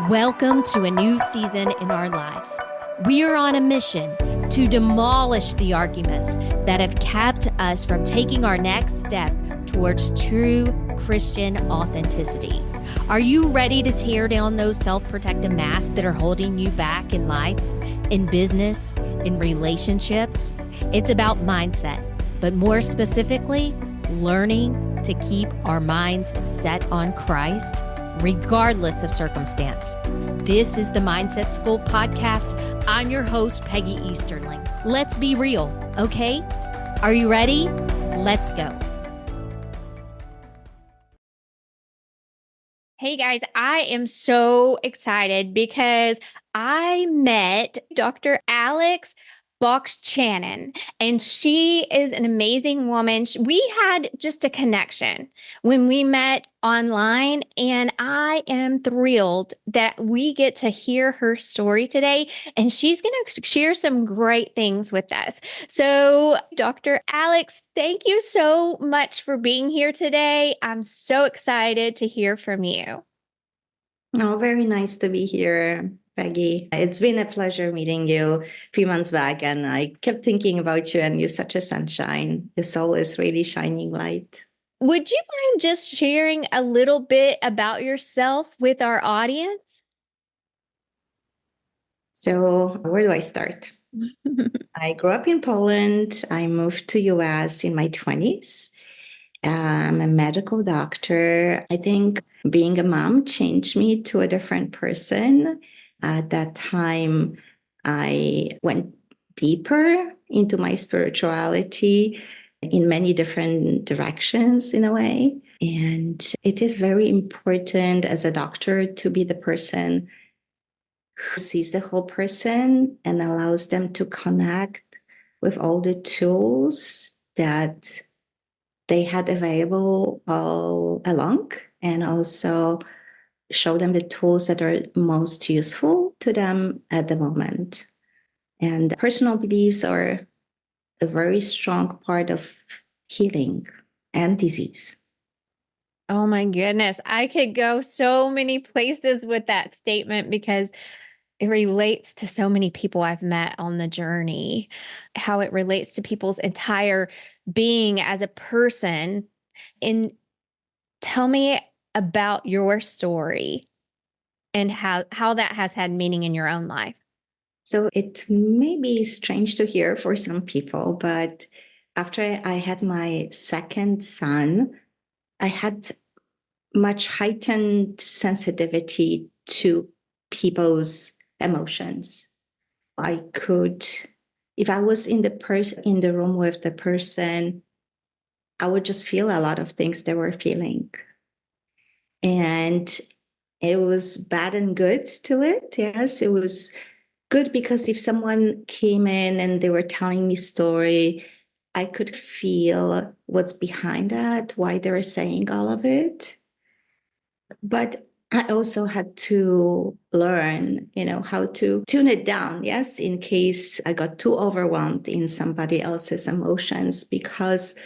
Welcome to a new season in our lives. We are on a mission to demolish the arguments that have kept us from taking our next step towards true Christian authenticity. Are you ready to tear down those self-protective masks that are holding you back in life, in business, in relationships? It's about mindset, but more specifically, learning to keep our minds set on Christ regardless of circumstance. This is the Mindset School podcast. I'm your host, Peggy Easterling. Let's be real, okay? Are you ready? Let's go. Hey guys, I am so excited because I met Dr. Alex Bokszczanin, and she is an amazing woman. We had just a connection when we met online, and I am thrilled that we get to hear her story today, and she's going to share some great things with us. So, Dr. Alex, thank you so much for being here today. I'm so excited to hear from you. Oh, very nice to be here, Peggy. It's been a pleasure meeting you a few months back, and I kept thinking about you, and you're such a sunshine. Your soul is really shining light. Would you mind just sharing a little bit about yourself with our audience? So, where do I start? I grew up in Poland. I moved to US in my 20s. I'm a medical doctor. I think being a mom changed me to a different person. At that time, I went deeper into my spirituality in many different directions, in a way. And it is very important as a doctor to be the person who sees the whole person and allows them to connect with all the tools that they had available all along, and also show them the tools that are most useful to them at the moment. And personal beliefs are a very strong part of healing and disease. Oh my goodness. I could go so many places with that statement because it relates to so many people I've met on the journey, how it relates to people's entire being as a person. And tell me about your story and how that has had meaning in your own life. So it may be strange to hear for some people, but after I had my second son, I had much heightened sensitivity to people's emotions. I could, if I was in the room with the person, I would just feel a lot of things they were feeling. And it was bad and good to it. Yes, it was good because if someone came in and they were telling me story, I could feel what's behind that, why they were saying all of it. But I also had to learn, how to tune it down. Yes, in case I got too overwhelmed in somebody else's emotions, because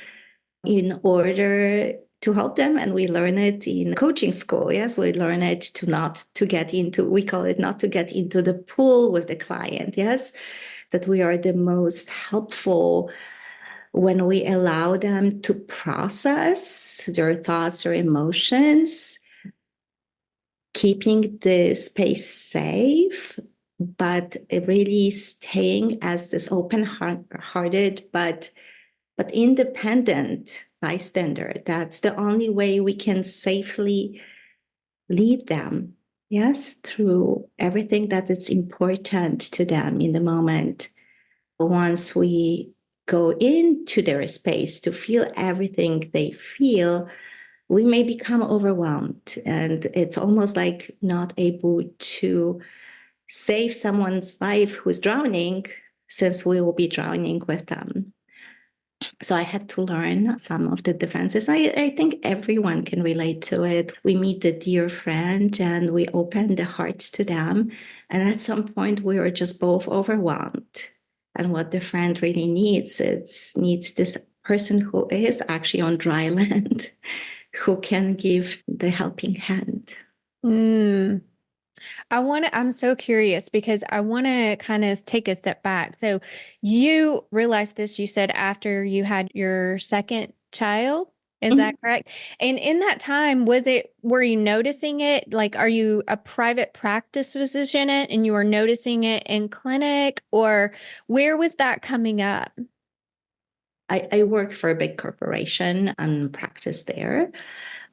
in order to help them, and we learn it in coaching school. Yes, we learn it to not to get into, we call it not to get into the pool with the client. Yes, that we are the most helpful when we allow them to process their thoughts or emotions, keeping the space safe, but really staying as this open-hearted but independent bystander. That's the only way we can safely lead them, yes, through everything that is important to them in the moment. Once we go into their space to feel everything they feel, we may become overwhelmed, and it's almost like not able to save someone's life who's drowning, since we will be drowning with them. So I had to learn some of the defenses. I think everyone can relate to it. We meet a dear friend and we open the hearts to them. And at some point, we are just both overwhelmed. And what the friend really needs, needs this person who is actually on dry land, who can give the helping hand. I'm so curious because I want to kind of take a step back. So you realized this, you said after you had your second child. Is that correct? And in that time, were you noticing it? Like, are you a private practice physician and you were noticing it in clinic, or where was that coming up? I work for a big corporation and practice there.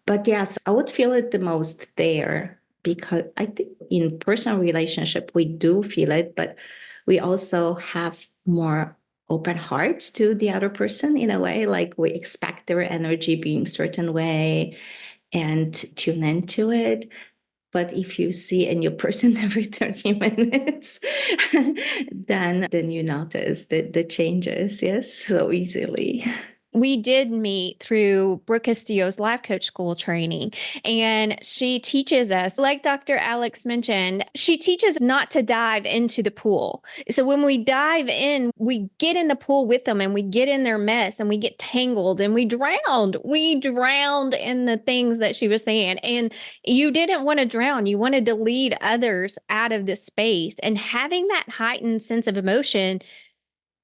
But yes, I would feel it the most there because I think in personal relationship, we do feel it, but we also have more open hearts to the other person in a way, like we expect their energy being certain way and tune into it. But if you see a new person every 30 minutes, then you notice the changes, yes, so easily. We did meet through Brooke Castillo's life coach school training. And she teaches us, like Dr. Alex mentioned, she teaches not to dive into the pool. So when we dive in, we get in the pool with them and we get in their mess and we get tangled and we drowned. We drowned in the things that she was saying. And you didn't want to drown. You wanted to lead others out of this space. And having that heightened sense of emotion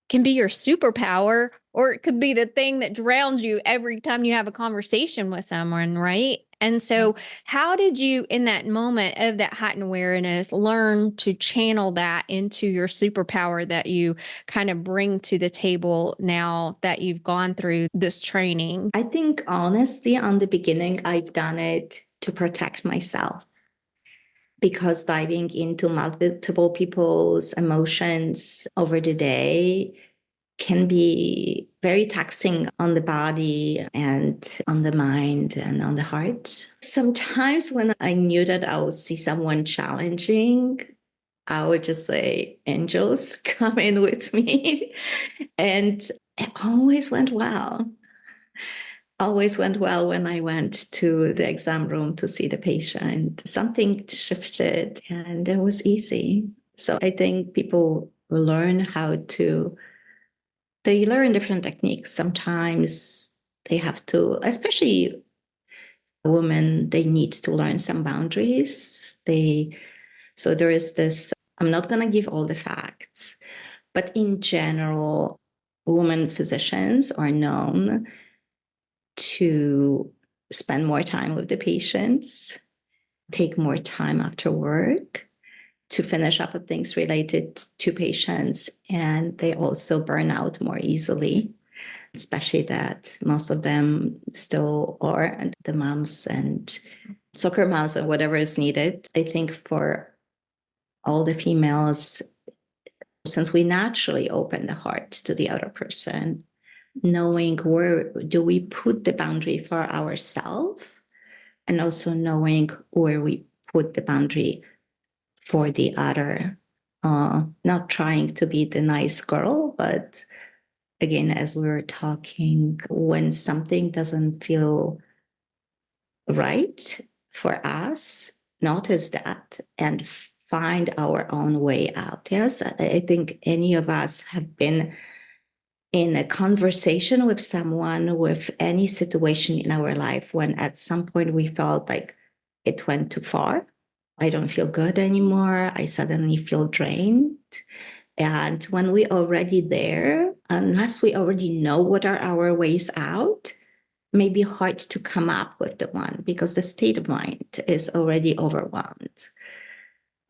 can be your superpower, or it could be the thing that drowns you every time you have a conversation with someone, right? And so, how did you, in that moment of that heightened awareness, learn to channel that into your superpower that you kind of bring to the table now that you've gone through this training? I think honestly, on the beginning, I've done it to protect myself because diving into multiple people's emotions over the day can be very taxing on the body and on the mind and on the heart. Sometimes when I knew that I would see someone challenging, I would just say, angels, come in with me. And it always went well when I went to the exam room to see the patient. Something shifted and it was easy. So I think people learn they learn different techniques. Sometimes they have to, especially women, they need to learn some boundaries. So there is this, I'm not going to give all the facts, but in general, women physicians are known to spend more time with the patients, take more time after work to finish up with things related to patients. And they also burn out more easily, especially that most of them still are the moms and soccer moms or whatever is needed. I think for all the females, since we naturally open the heart to the other person, knowing where do we put the boundary for ourselves and also knowing where we put the boundary for the other. Not trying to be the nice girl, but again, as we were talking, when something doesn't feel right for us, notice that and find our own way out. Yes, I think any of us have been in a conversation with someone with any situation in our life when at some point we felt like it went too far. I don't feel good anymore. I suddenly feel drained. And when we're already there, unless we already know what are our ways out, may be hard to come up with the one because the state of mind is already overwhelmed.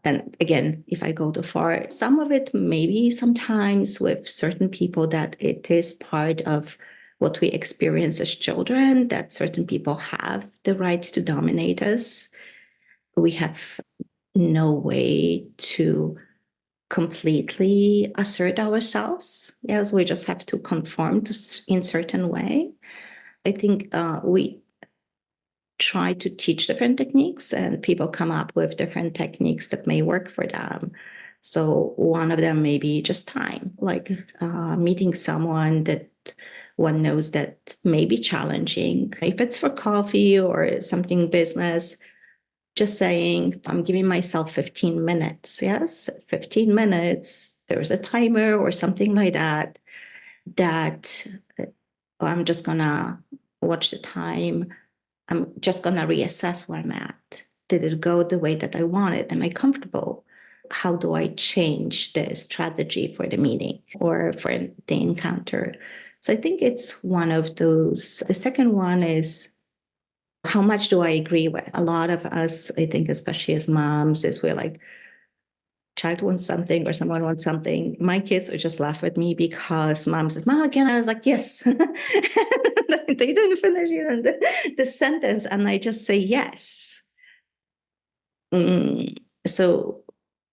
And again, if I go too far, some of it maybe sometimes with certain people that it is part of what we experience as children, that certain people have the right to dominate us. We have no way to completely assert ourselves. Yes, we just have to conform to in certain way. I think we try to teach different techniques and people come up with different techniques that may work for them. So one of them may be just time, like meeting someone that one knows that may be challenging. If it's for coffee or something business, just saying, I'm giving myself 15 minutes. Yes, 15 minutes. There's a timer or something like that, that I'm just going to watch the time. I'm just going to reassess where I'm at. Did it go the way that I wanted? Am I comfortable? How do I change the strategy for the meeting or for the encounter? So I think it's one of those. The second one is, how much do I agree with? A lot of us, I think, especially as moms, is we're like, child wants something or someone wants something. My kids would just laugh at me because mom says, Mom, again. I was like, yes. They didn't finish the sentence. And I just say yes. So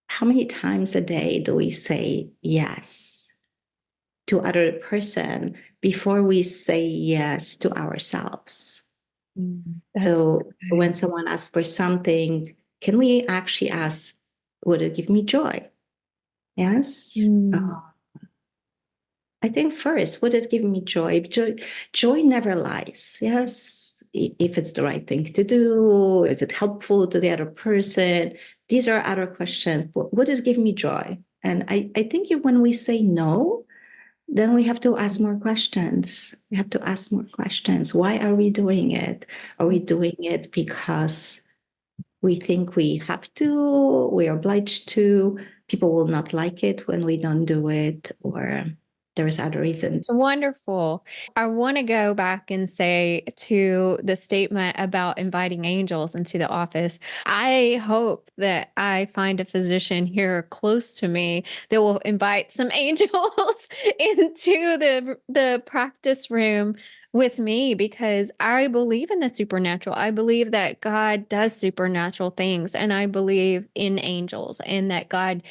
how many times a day do we say yes to other person before we say yes to ourselves? So when someone asks for something, can we actually ask, would it give me joy? Yes. I think first, would it give me joy? Joy never lies. Yes. If it's the right thing to do, is it helpful to the other person? These are other questions. But would it give me joy? And I think when we say no, then we have to ask more questions. We have to ask more questions. Why are we doing it? Are we doing it because we think we have to, we are obliged to, people will not like it when we don't do it, or there is other reasons? It's wonderful. I want to go back and say to the statement about inviting angels into the office, I hope that I find a physician here close to me that will invite some angels into the practice room with me, because I believe in the supernatural. I believe that God does supernatural things, and I believe in angels, and that God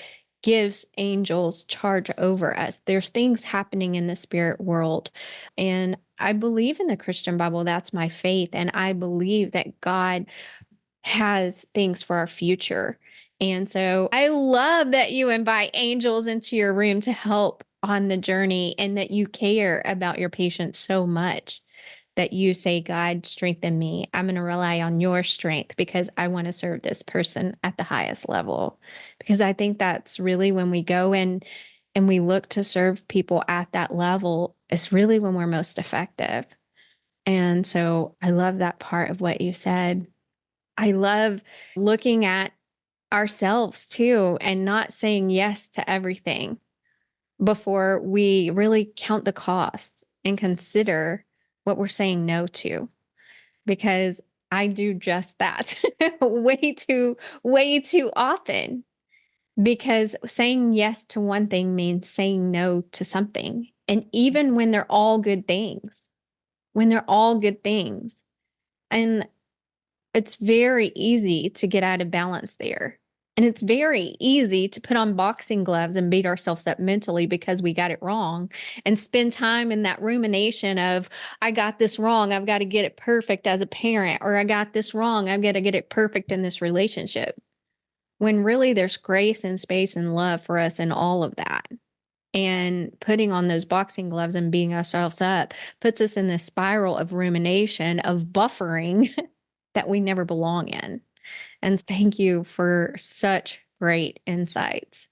gives angels charge over us. There's things happening in the spirit world. And I believe in the Christian Bible. That's my faith. And I believe that God has things for our future. And so I love that you invite angels into your room to help on the journey, and that you care about your patients so much that you say, God, strengthen me. I'm going to rely on your strength because I want to serve this person at the highest level. Because I think that's really when we go in and we look to serve people at that level, it's really when we're most effective. And so I love that part of what you said. I love looking at ourselves too and not saying yes to everything before we really count the cost and consider what we're saying no to, because I do just that way too often, because saying yes to one thing means saying no to something. And even when they're all good things, and it's very easy to get out of balance there. And it's very easy to put on boxing gloves and beat ourselves up mentally because we got it wrong, and spend time in that rumination of, I got this wrong. I've got to get it perfect as a parent, or I got this wrong. I've got to get it perfect in this relationship. When really there's grace and space and love for us in all of that. And putting on those boxing gloves and beating ourselves up puts us in this spiral of rumination, of buffering that we never belong in. And thank you for such great insights.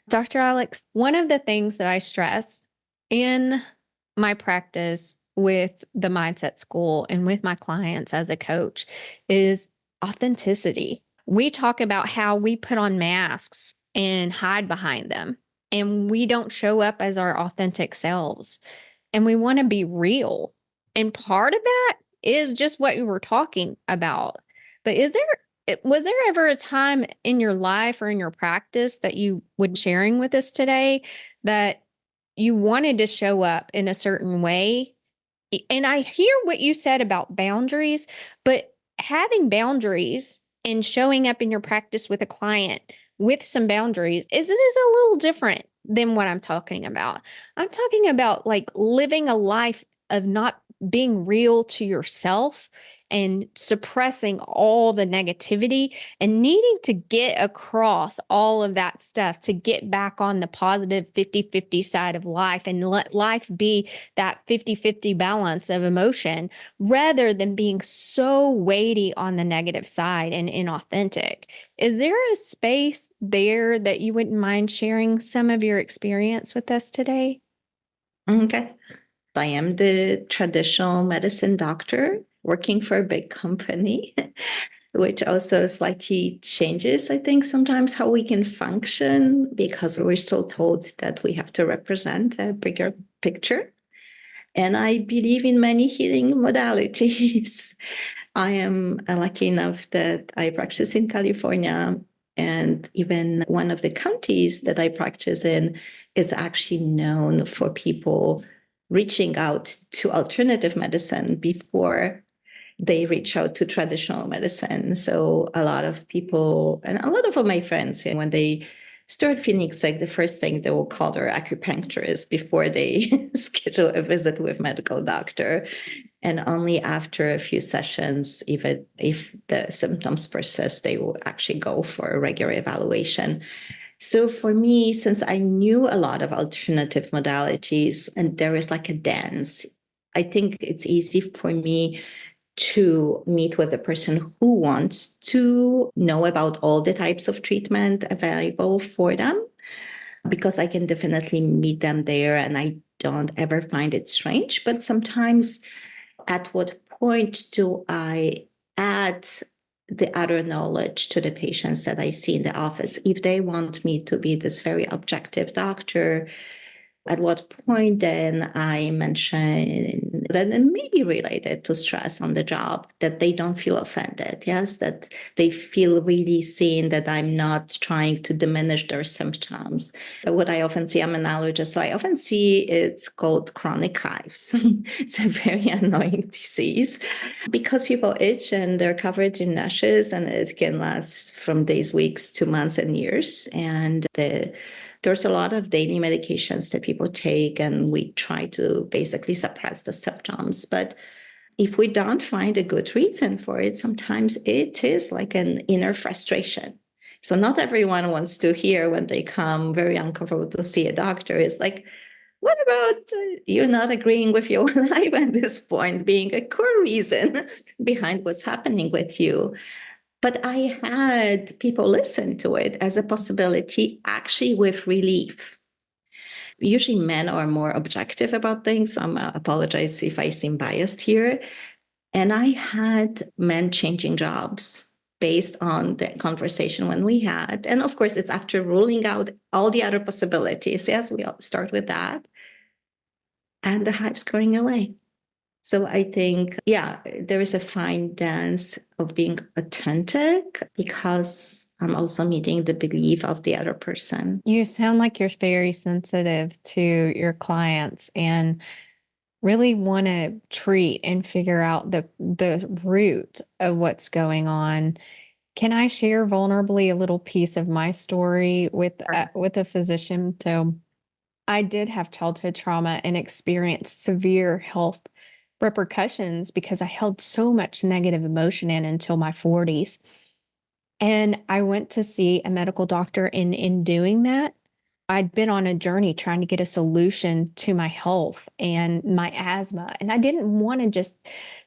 Dr. Alex, one of the things that I stress in my practice with the Mindset School and with my clients as a coach is authenticity. We talk about how we put on masks and hide behind them, and we don't show up as our authentic selves, and we want to be real. And part of that is just what we were talking about. But was there ever a time in your life or in your practice that you would sharing with us today that you wanted to show up in a certain way? And I hear what you said about boundaries, but having boundaries and showing up in your practice with a client with some boundaries is a little different than what I'm talking about. I'm talking about like living a life of not being real to yourself and suppressing all the negativity and needing to get across all of that stuff to get back on the positive 50-50 side of life and let life be that 50-50 balance of emotion, rather than being so weighty on the negative side and inauthentic. Is there a space there that you wouldn't mind sharing some of your experience with us today? Okay. I am the traditional medicine doctor working for a big company. which also slightly changes, I think, sometimes how we can function, because we're still told that we have to represent a bigger picture. And I believe in many healing modalities. I am lucky enough that I practice in California, and even one of the counties that I practice in is actually known for people reaching out to alternative medicine before they reach out to traditional medicine. So a lot of people, and a lot of my friends, when they start feeling sick, the first thing they will call their acupuncturist before they schedule a visit with medical doctor. And only after a few sessions, even if the symptoms persist, they will actually go for a regular evaluation. So for me, since I knew a lot of alternative modalities and there is like a dance, I think it's easy for me to meet with a person who wants to know about all the types of treatment available for them, because I can definitely meet them there and I don't ever find it strange. But sometimes, at what point do I add the other knowledge to the patients that I see in the office? If they want me to be this very objective doctor, at what point then I mention that it may be related to stress on the job, that they don't feel offended. Yes, that they feel really seen, that I'm not trying to diminish their symptoms. What I often see, I'm an allergist, so I often see it's called chronic hives. It's a very annoying disease because people itch and they're covered in rashes, and it can last from days, weeks to months and years. And there's a lot of daily medications that people take, and we try to basically suppress the symptoms. But if we don't find a good reason for it, sometimes it is like an inner frustration. So not everyone wants to hear when they come very uncomfortable to see a doctor. It's like, what about you not agreeing with your life at this point being a core reason behind what's happening with you? But I had people listen to it as a possibility, actually with relief. Usually men are more objective about things. I apologize if I seem biased here. And I had men changing jobs based on the conversation when we had. And of course, it's after ruling out all the other possibilities. Yes, we start with that. And the hype's going away. So I think, yeah, there is a fine dance of being authentic, because I'm also meeting the belief of the other person. You sound like you're very sensitive to your clients and really want to treat and figure out the root of what's going on. Can I share vulnerably a little piece of my story with a physician? So I did have childhood trauma and experienced severe health repercussions because I held so much negative emotion in until my 40s. And I went to see a medical doctor. In doing that, I'd been on a journey trying to get a solution to my health and my asthma. And I didn't want to just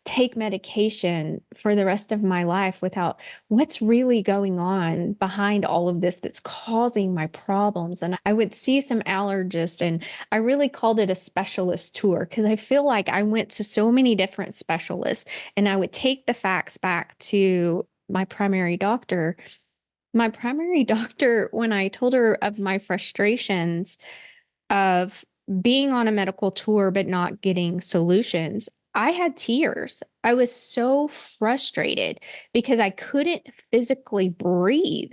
take medication for the rest of my life without what's really going on behind all of this that's causing my problems. And I would see some allergists, and I really called it a specialist tour because I feel like I went to so many different specialists, and I would take the facts back to my primary doctor. My primary doctor, when I told her of my frustrations of being on a medical tour but not getting solutions, I had tears. I was so frustrated because I couldn't physically breathe.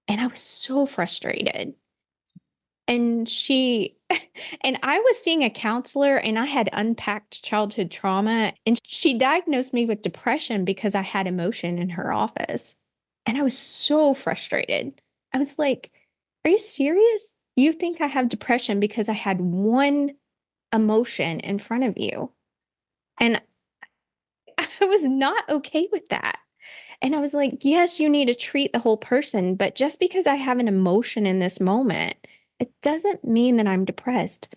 And I was so frustrated. And and I was seeing a counselor, and I had unpacked childhood trauma, and she diagnosed me with depression because I had emotion in her office. And I was so frustrated. I was like, are you serious? You think I have depression because I had one emotion in front of you? And I was not okay with that. And I was like, yes, you need to treat the whole person, but just because I have an emotion in this moment, it doesn't mean that I'm depressed.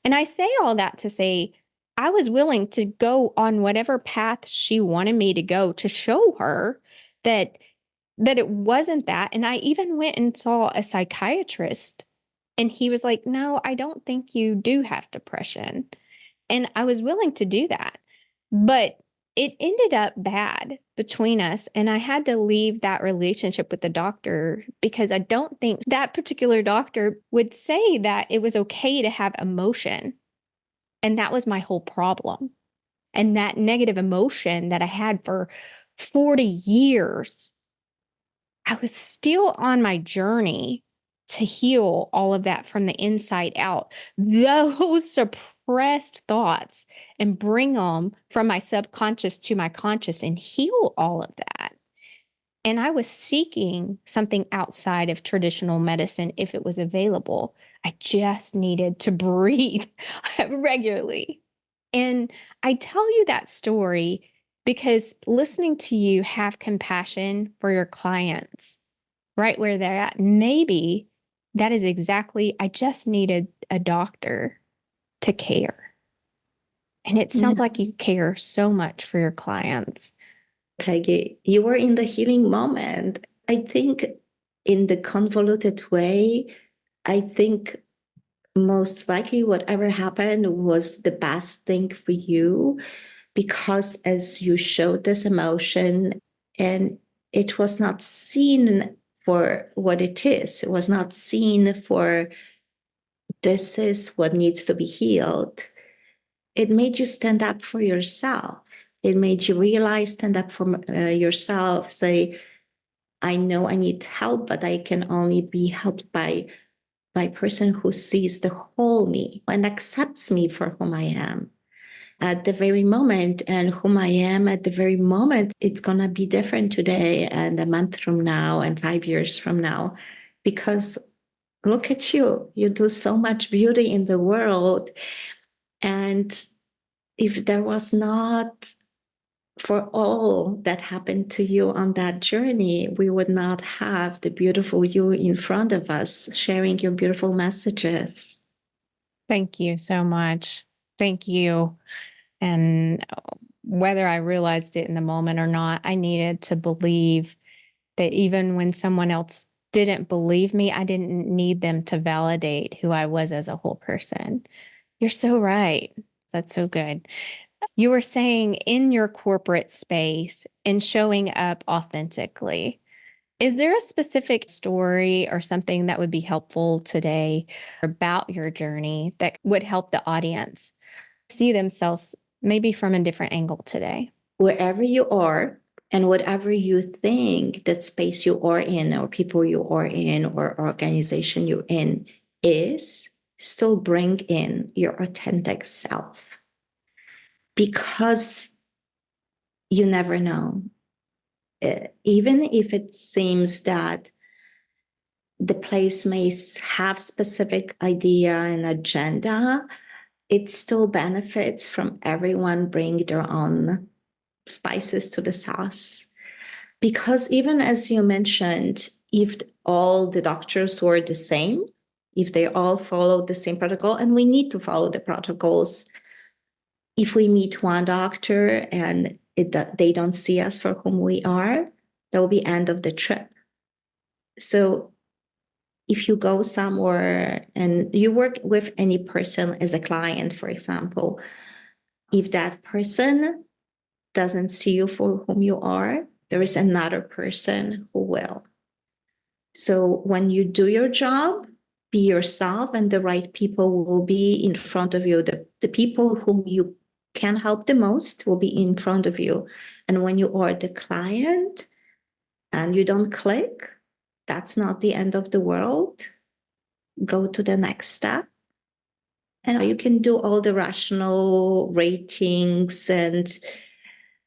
And I say all that to say, I was willing to go on whatever path she wanted me to go to show her that it wasn't that. And I even went and saw a psychiatrist, and he was like, no, I don't think you do have depression. And I was willing to do that. But it ended up bad between us. And I had to leave that relationship with the doctor because I don't think that particular doctor would say that it was okay to have emotion. And that was my whole problem. And that negative emotion that I had for 40 years, I was still on my journey to heal all of that from the inside out. Those suppressed thoughts and bring them from my subconscious to my conscious and heal all of that. And I was seeking something outside of traditional medicine if it was available. I just needed to breathe regularly. And I tell you that story because listening to you have compassion for your clients right where they're at. Maybe that is exactly, I just needed a doctor to care. And it sounds like you care so much for your clients. Peggy, you were in the healing moment. I think in the convoluted way, I think most likely whatever happened was the best thing for you, because as you showed this emotion and it was not seen for what it is, it was not seen for this is what needs to be healed. It made you stand up for yourself. It made you realize, stand up for yourself, say, I know I need help, but I can only be helped by a person who sees the whole me and accepts me for whom I am at the very moment, and whom I am at the very moment. It's going to be different today and a month from now and 5 years from now, because look at you. You do so much beauty in the world. And if there was not for all that happened to you on that journey, we would not have the beautiful you in front of us sharing your beautiful messages. Thank you so much. Thank you. And whether I realized it in the moment or not, I needed to believe that even when someone else didn't believe me, I didn't need them to validate who I was as a whole person. You're so right. That's so good. You were saying in your corporate space and showing up authentically. Is there a specific story or something that would be helpful today about your journey that would help the audience see themselves maybe from a different angle today? Wherever you are and whatever you think that space you are in, or people you are in, or organization you're in is, still bring in your authentic self, because you never know. Even if it seems that the place may have specific idea and agenda, it still benefits from everyone bring their own spices to the sauce. Because even as you mentioned, if all the doctors were the same, if they all followed the same protocol, and we need to follow the protocols, if we meet one doctor and they don't see us for whom we are, that will be end of the trip. So if you go somewhere and you work with any person as a client, for example, if that person doesn't see you for whom you are, there is another person who will. So when you do your job, be yourself, and the right people will be in front of you. The people whom you can help the most will be in front of you. And when you are the client and you don't click, that's not the end of the world. Go to the next step. And you can do all the rational ratings and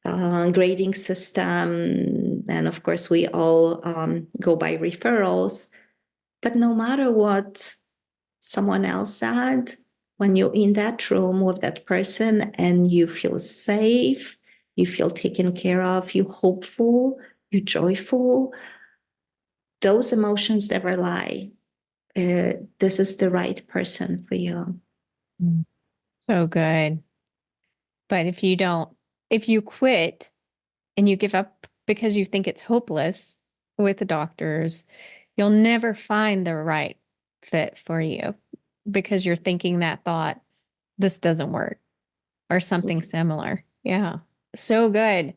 grading system. And of course, we all go by referrals. But no matter what someone else said, when you're in that room with that person and you feel safe, you feel taken care of, you're hopeful, you're joyful, those emotions never lie. This is the right person for you. So good. But if you quit and you give up because you think it's hopeless with the doctors, you'll never find the right fit for you because you're thinking that thought, this doesn't work or something similar. Yeah. So good.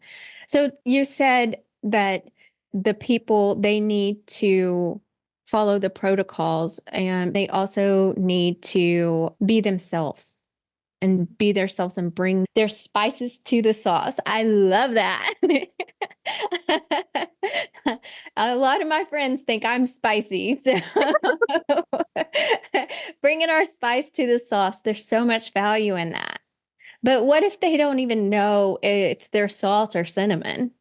So you said that the people, they need to follow the protocols and they also need to be themselves and be themselves and bring their spices to the sauce. I love that. A lot of my friends think I'm spicy. So bringing our spice to the sauce, there's so much value in that. But what if they don't even know if they're salt or cinnamon?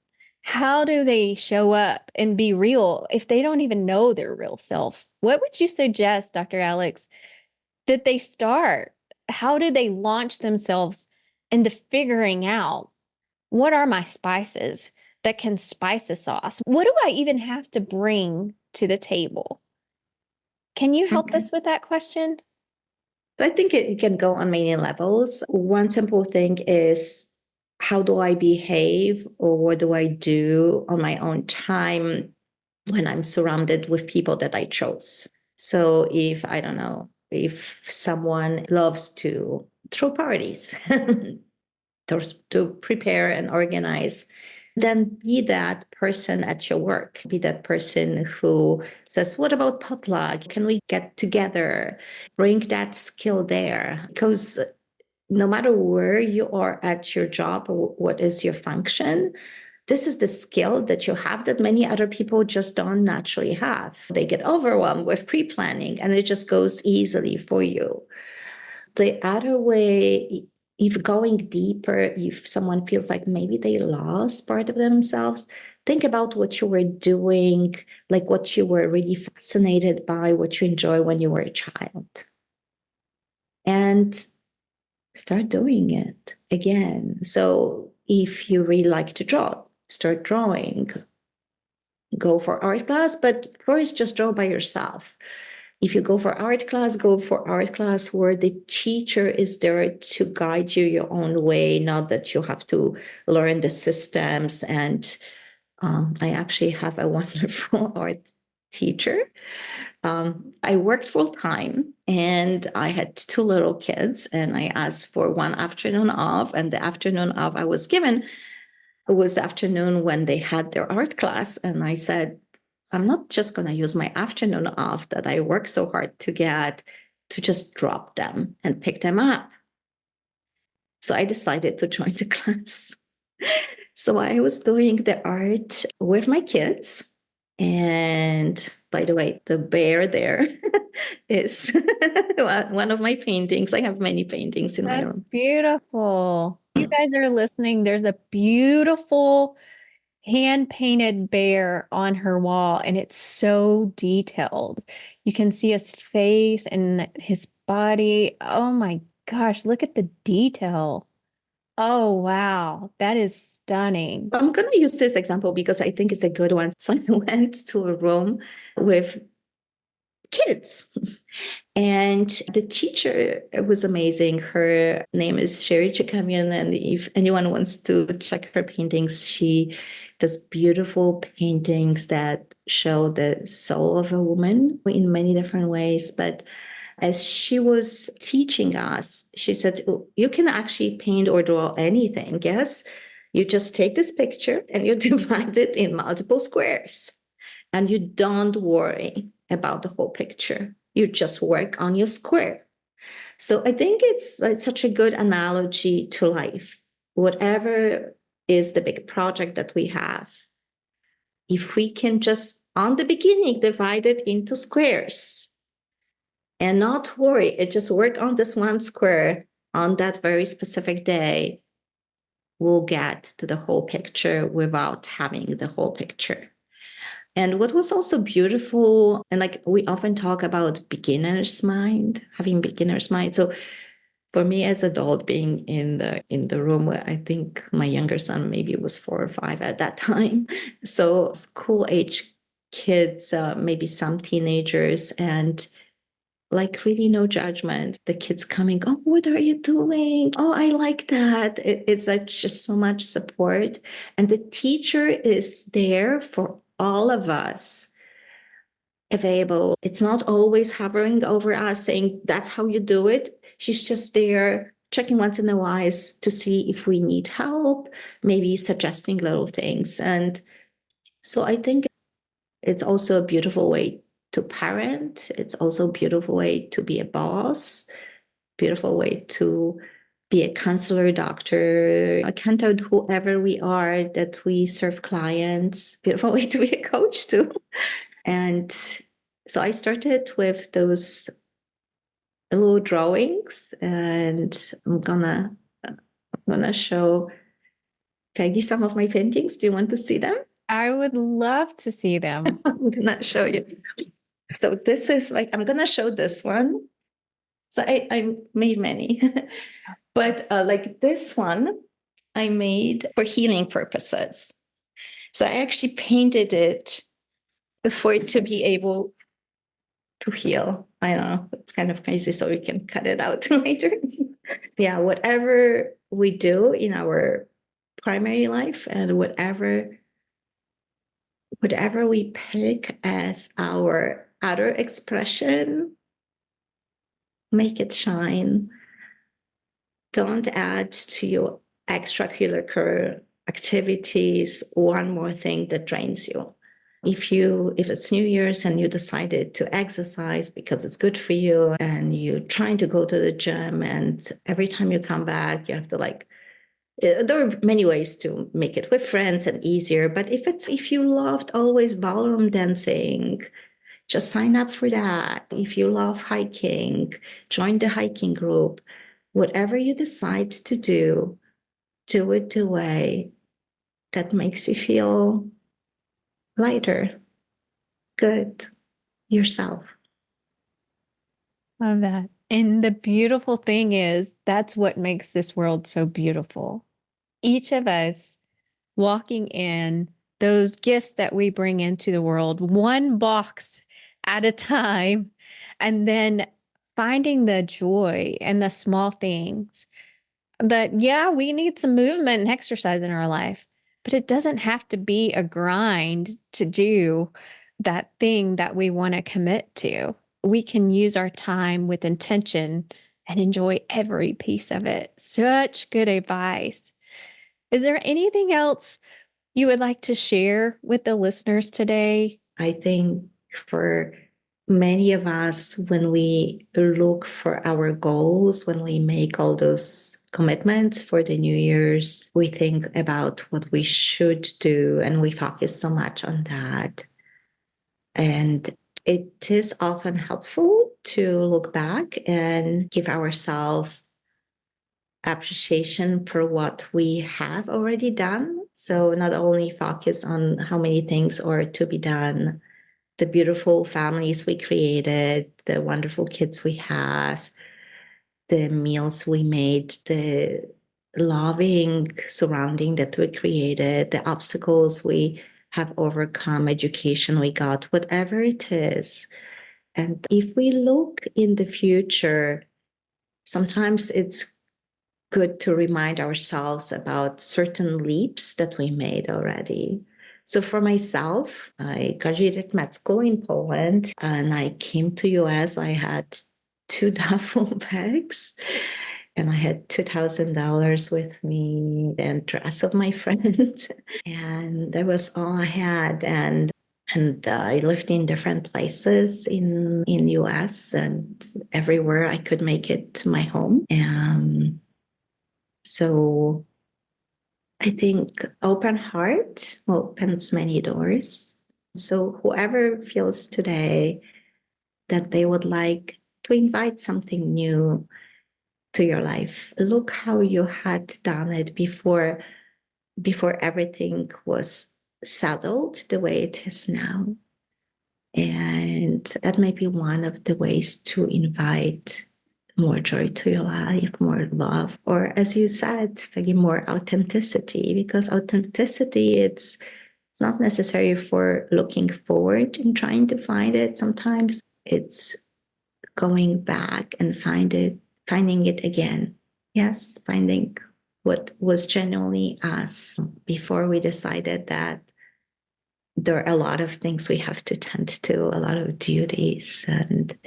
How do they show up and be real if they don't even know their real self? What would you suggest, Dr. Alex, that they start? How do they launch themselves into figuring out what are my spices that can spice a sauce? What do I even have to bring to the table? Can you help us with that question? I think it can go on many levels. One simple thing is, how do I behave or what do I do on my own time when I'm surrounded with people that I chose? So if, I don't know, if someone loves to throw parties, to prepare and organize, then be that person at your work. Be that person who says, what about potluck? Can we get together? Bring that skill there. Because no matter where you are at your job or what is your function, this is the skill that you have that many other people just don't naturally have. They get overwhelmed with pre-planning and it just goes easily for you. The other way, if going deeper, if someone feels like maybe they lost part of themselves, think about what you were doing, like what you were really fascinated by, what you enjoy when you were a child. And start doing it again. So if you really like to draw, start drawing. Go for art class, but first just draw by yourself. If you go for art class, go for art class where the teacher is there to guide you your own way, not that you have to learn the systems. And I actually have a wonderful art teacher. I worked full time and I had two little kids and I asked for one afternoon off, and the afternoon off I was given was the afternoon when they had their art class. And I said, I'm not just going to use my afternoon off that I work so hard to get to just drop them and pick them up. So I decided to join the class. So I was doing the art with my kids. And by the way, the bear there is one of my paintings. I have many paintings in my That's room. beautiful. You guys are listening. There's a beautiful hand painted bear on her wall, and it's so detailed. You can see his face and his body. Oh my gosh, look at the detail. Oh, wow. That is stunning. I'm going to use this example because I think it's a good one. So I went to a room with kids. And the teacher was amazing. Her name is Sherry Chikamian. And if anyone wants to check her paintings, she does beautiful paintings that show the soul of a woman in many different ways. But as she was teaching us, she said, "Oh, you can actually paint or draw anything. Yes, you just take this picture and you divide it in multiple squares. And you don't worry about the whole picture. You just work on your square." So I think it's such a good analogy to life. Whatever is the big project that we have, if we can just, on the beginning, divide it into squares and not worry, it just work on this one square on that very specific day, we'll get to the whole picture without having the whole picture. And what was also beautiful, and like we often talk about beginner's mind, having beginner's mind. So for me as adult, being in the room where I think my younger son maybe was 4 or 5 at that time. So school age kids, maybe some teenagers, and like really no judgment. The kids coming, oh, what are you doing? Oh, I like that. It's like just so much support. And the teacher is there for all of us, available. It's not always hovering over us saying, that's how you do it. She's just there checking once in a while to see if we need help, maybe suggesting little things. And so I think it's also a beautiful way to parent. It's also a beautiful way to be a boss, beautiful way to be a counselor, doctor, accountant, whoever we are, that we serve clients. Beautiful way to be a coach too. And so I started with those little drawings, and I'm gonna show Peggy some of my paintings. Do you want to see them? I would love to see them. I'm gonna show you. So this is like, I'm gonna show this one. So I made many, but like this one I made for healing purposes. So I actually painted it for it to be able to heal. I know it's kind of crazy, so we can cut it out later. Yeah, whatever we do in our primary life and whatever we pick as our outer expression, make it shine. Don't add to your extracurricular activities one more thing that drains you. If it's New Year's and you decided to exercise because it's good for you, and you're trying to go to the gym, and every time you come back you have to there are many ways to make it with friends and easier. But if you loved always ballroom dancing, just sign up for that. If you love hiking, join the hiking group. Whatever you decide to do it the way that makes you feel lighter, good, yourself. Love that. And the beautiful thing is, that's what makes this world so beautiful. Each of us walking in those gifts that we bring into the world, one box at a time, and then finding the joy in the small things. That, yeah, we need some movement and exercise in our life, but it doesn't have to be a grind to do that thing that we want to commit to. We can use our time with intention and enjoy every piece of it. Such good advice. Is there anything else you would like to share with the listeners today? I think for many of us, when we look for our goals, when we make all those commitments for the New Year's, we think about what we should do and we focus so much on that. And it is often helpful to look back and give ourselves appreciation for what we have already done. So not only focus on how many things are to be done, the beautiful families we created, the wonderful kids we have, the meals we made, the loving surrounding that we created, the obstacles we have overcome, education we got, whatever it is. And if we look in the future, sometimes it's good to remind ourselves about certain leaps that we made already. So for myself, I graduated med school in Poland and I came to US. I had 2 duffel bags and I had $2,000 with me and dress of my friend. And that was all I had. And I lived in different places in US, and everywhere I could make it my home. And so I think open heart opens many doors. So whoever feels today that they would like to invite something new to your life, look how you had done it before everything was settled the way it is now. And that may be one of the ways to invite more joy to your life, more love, or as you said, Peggy, more authenticity, because authenticity, it's not necessary for looking forward and trying to find it. Sometimes it's going back and finding it again. Yes, finding what was genuinely us before we decided that there are a lot of things we have to tend to, a lot of duties, and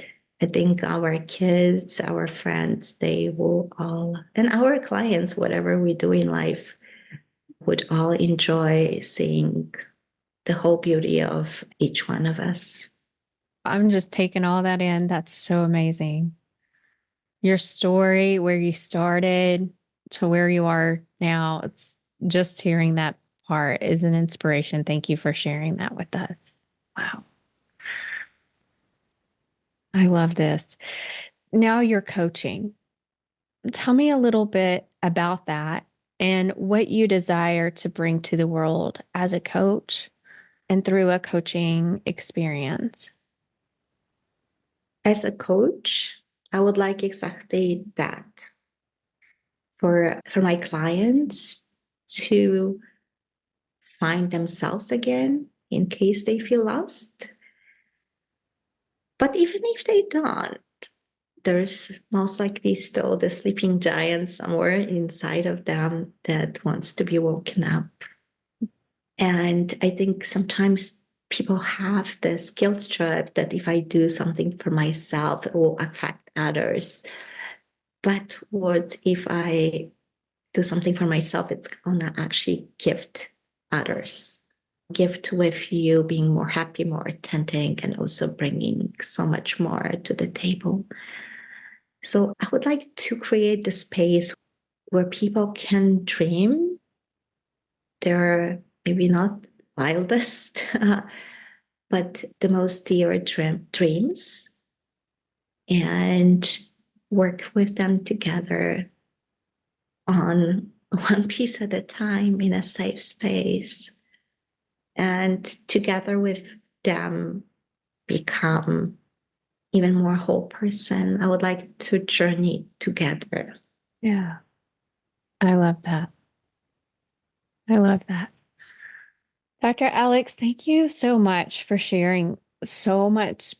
I think our kids, our friends, they will all, and our clients, whatever we do in life, would all enjoy seeing the whole beauty of each one of us. I'm just taking all that in. That's so amazing. Your story, where you started to where you are now, it's just hearing that part is an inspiration. Thank you for sharing that with us. Wow. I love this. Now you're coaching. Tell me a little bit about that and what you desire to bring to the world as a coach and through a coaching experience. As a coach, I would like exactly that for my clients to find themselves again in case they feel lost. But even if they don't, there's most likely still the sleeping giant somewhere inside of them that wants to be woken up. And I think sometimes people have this guilt trip that if I do something for myself, it will affect others. But what if I do something for myself? It's gonna actually gift others. Gift with you being more happy, more authentic, and also bringing so much more to the table. So I would like to create the space where people can dream. They're maybe not wildest, but the most dear dreams, and work with them together on one piece at a time in a safe space, and together with them become even more whole person. I would like to journey together. Yeah. I love that. I love that. Dr. Alex, thank you so much for sharing so much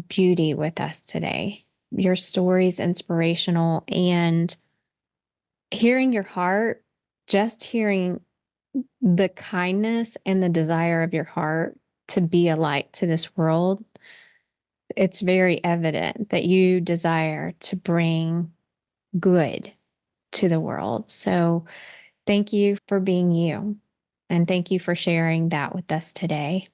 beauty with us today. Your story's inspirational, and hearing your heart, just hearing the kindness and the desire of your heart to be a light to this world, it's very evident that you desire to bring good to the world. So thank you for being you. And thank you for sharing that with us today.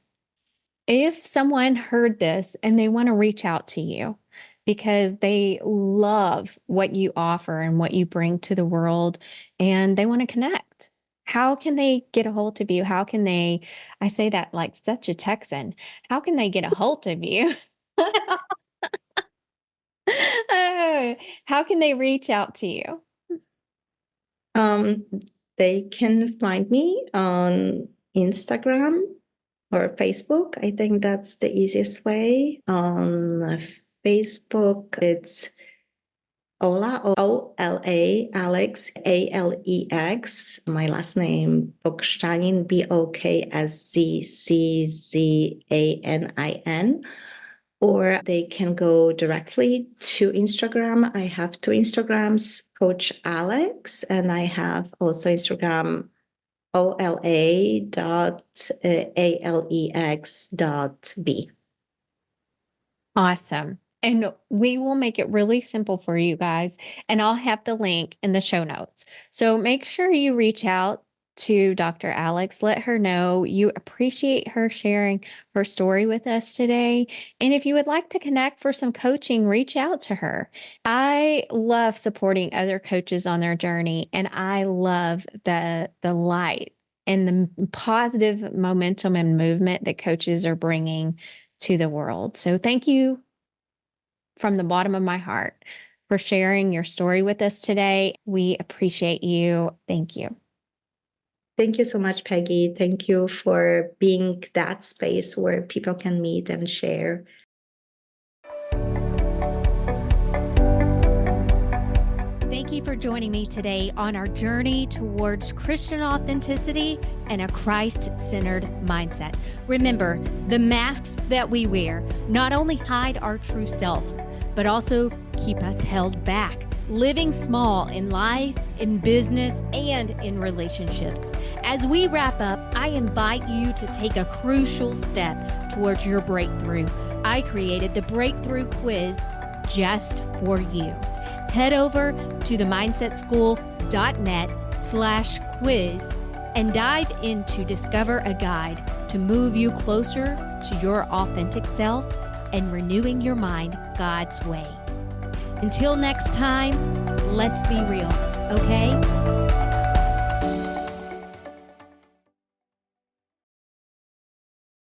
If someone heard this and they want to reach out to you because they love what you offer and what you bring to the world and they want to connect, how can they get a hold of you? How can they, I say that like such a Texan, how can they get a hold of you? How can they reach out to you? They can find me on Instagram or Facebook. I think that's the easiest way. On Facebook, it's Ola, O-L-A, Alex, A-L-E-X. My last name, Bokszczanin, Bokszczanin. Or they can go directly to Instagram. I have two Instagrams, Coach Alex, and I have also Instagram, ola.alex.b. Awesome. And we will make it really simple for you guys. And I'll have the link in the show notes. So make sure you reach out to Dr. Alex. Let her know you appreciate her sharing her story with us today. And if you would like to connect for some coaching, reach out to her. I love supporting other coaches on their journey. And I love the light and the positive momentum and movement that coaches are bringing to the world. So thank you from the bottom of my heart for sharing your story with us today. We appreciate you. Thank you. Thank you so much, Peggy. Thank you for being that space where people can meet and share. Thank you for joining me today on our journey towards Christian authenticity and a Christ-centered mindset. Remember, the masks that we wear not only hide our true selves, but also keep us held back, living small in life, in business, and in relationships. As we wrap up, I invite you to take a crucial step towards your breakthrough. I created the Breakthrough Quiz just for you. Head over to themindsetSchool.net/quiz and dive in to discover a guide to move you closer to your authentic self and renewing your mind God's way. Until next time, let's be real, okay?